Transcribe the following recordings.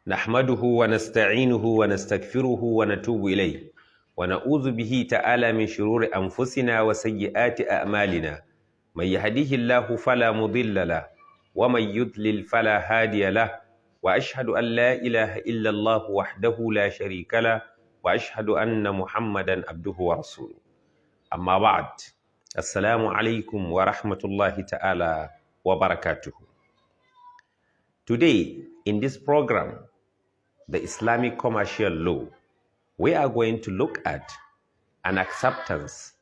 نحمده ونستعينه ونستغفره ونتوب إليه ونعوذ به تعالى من شرور أنفسنا وسيئات أعمالنا من يهديه الله فلا مضل له ومن يضلل فلا هادي له وأشهد أن لا إله إلا الله وحده لا شريك له وأشهد أن محمدا عبده ورسوله أما بعد السلام عليكم ورحمة الله تعالى وبركاته. Today in this program, the Islamic commercial law, we are going to look at an acceptance,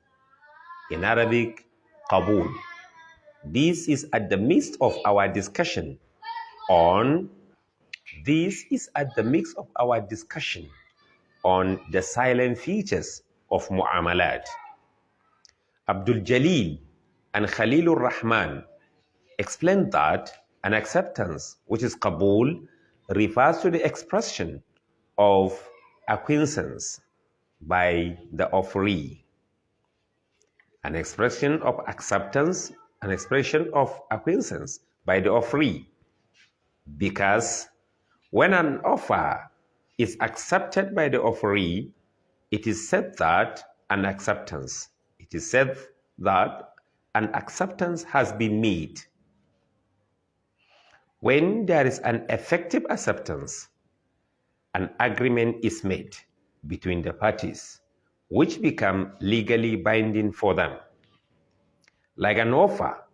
in Arabic, qabul. This is at the midst of our discussion on the silent features of mu'amalat. Abdul Jalil and Khalilur Rahman explained that an acceptance, which is qabul, refers to the expression of acquiescence by the offeree. An expression of acceptance, an expression of acquiescence by the offeree. Because when an offer is accepted by the offeree, it is said that an acceptance has been made. When there is an effective acceptance, an agreement is made between the parties, which become legally binding for them. Like an offer,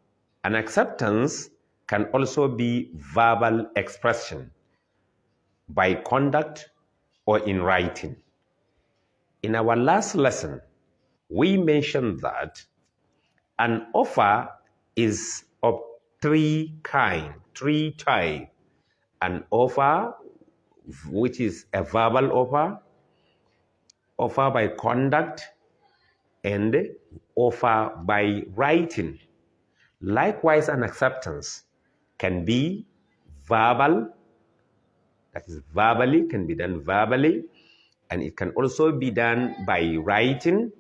an acceptance can also be verbal expression by conduct or in writing. In our last lesson, we mentioned that an offer is of three types. An offer, which is a verbal offer by conduct, and offer by writing. Likewise, an acceptance can be verbal, that is can be done verbally, and it can also be done by writing,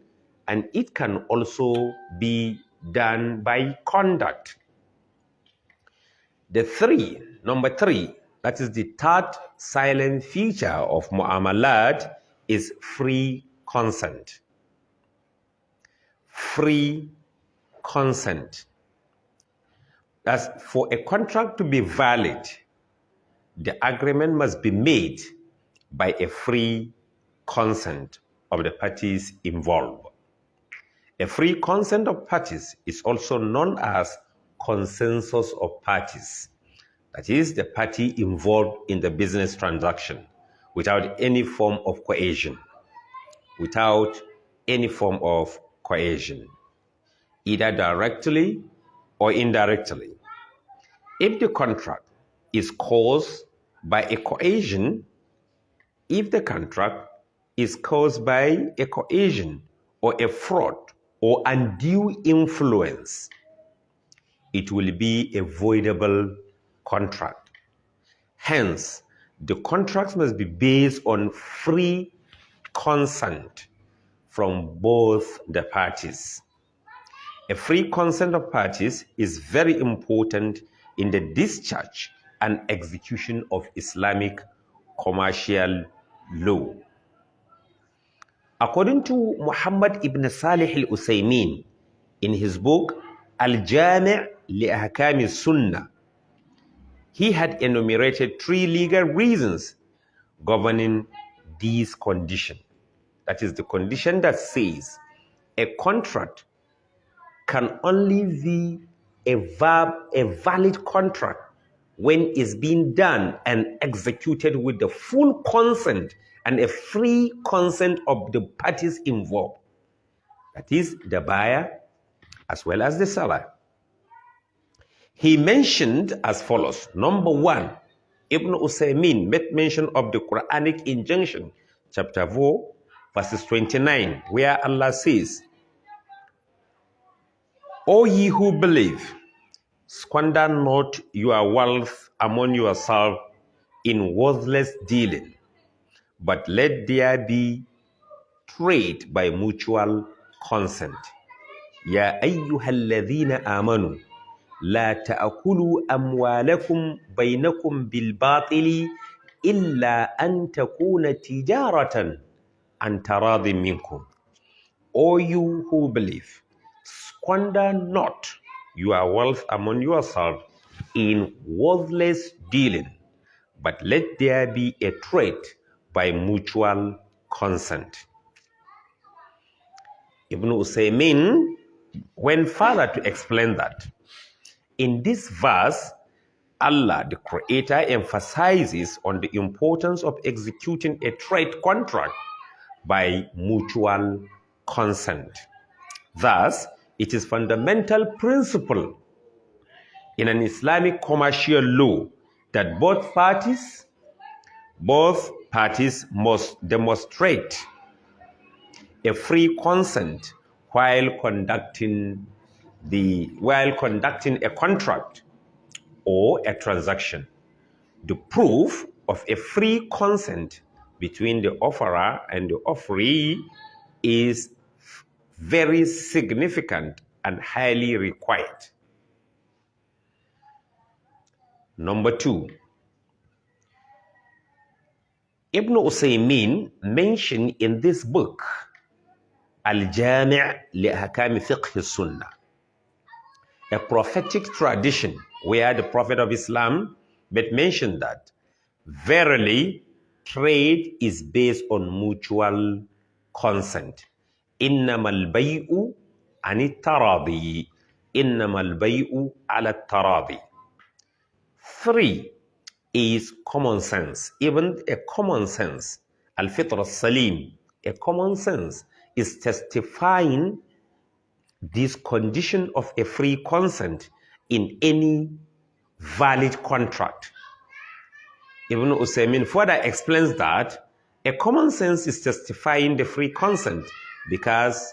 and it can also be done by conduct. Number three, that is the third silent feature of mu'amalat, is free consent. Free consent. As for a contract to be valid, the agreement must be made by a free consent of the parties involved. A free consent of parties is also known as consensus of parties. That is, the party involved in the business transaction without any form of coercion. Either directly or indirectly. If the contract is caused by a coercion, or a fraud or undue influence, it will be a voidable contract. Hence, the contract must be based on free consent from both the parties. A free consent of parties is very important in the discharge and execution of Islamic commercial law. According to Muhammad ibn Salih al-Usaymin, in his book Al-Jami' li Ahkam Sunnah, he had enumerated 3 legal reasons governing these conditions. That is the condition that says a contract can only be a valid contract when it's being done and executed with the full consent and a free consent of the parties involved. That is the buyer as well as the seller. He mentioned as follows. Number 1, Ibn Usaymin made mention of the Quranic injunction, chapter 4, verses 29, where Allah says, O ye who believe, squander not your wealth among yourselves in worthless dealing, but let there be trade by mutual consent. Ya ayyuhalladhina amanu لا تأكلوا أموالكم بينكم بالباطل إِلَّا أَن تَكُونَ تِجَارَةً عَن تَرَاضٍ مِّنكُمْ. O you who believe, squander not your wealth among yourselves in worthless dealing, but let there be a trade by mutual consent. Ibn Usaymin went further to explain that in this verse, Allah, the Creator, emphasizes on the importance of executing a trade contract by mutual consent. Thus, it is fundamental principle in an Islamic commercial law that both parties must demonstrate a free consent while conducting a contract or a transaction. The proof of a free consent between the offerer and the offeree is very significant and highly required. Number 2, Ibn Usaymin mentioned in this book, Al-Jami' li Ahkam Fiqh Sunnah, a prophetic tradition where the Prophet of Islam made mention that verily trade is based on mutual consent. Innamal bay'u anit taradi. Innamal bay'u ala taradi. 3 is common sense. Even a common sense, al-fitr al-salim, a common sense is testifying this condition of a free consent in any valid contract. Ibn Usaymin further explains that a common sense is testifying the free consent because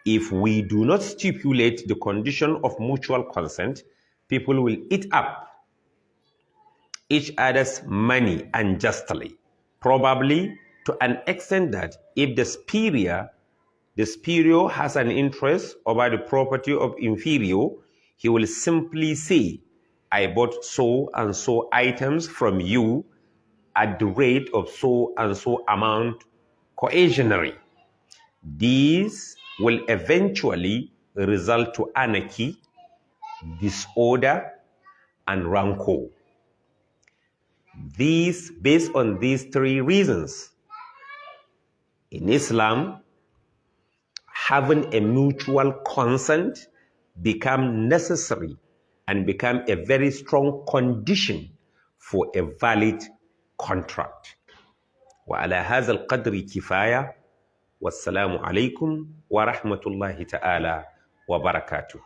if we do not stipulate the condition of mutual consent, people will eat up each other's money unjustly, probably to an extent that if the superior has an interest over the property of inferior, he will simply say, I bought so and so items from you at the rate of so and so amount coercionary. These will eventually result to anarchy, disorder, and rancor. Based on these 3 reasons, in Islam, having a mutual consent become necessary and become a very strong condition for a valid contract. وعلى هذا القدر كفاية والسلام عليكم ورحمة الله تعالى وبركاته.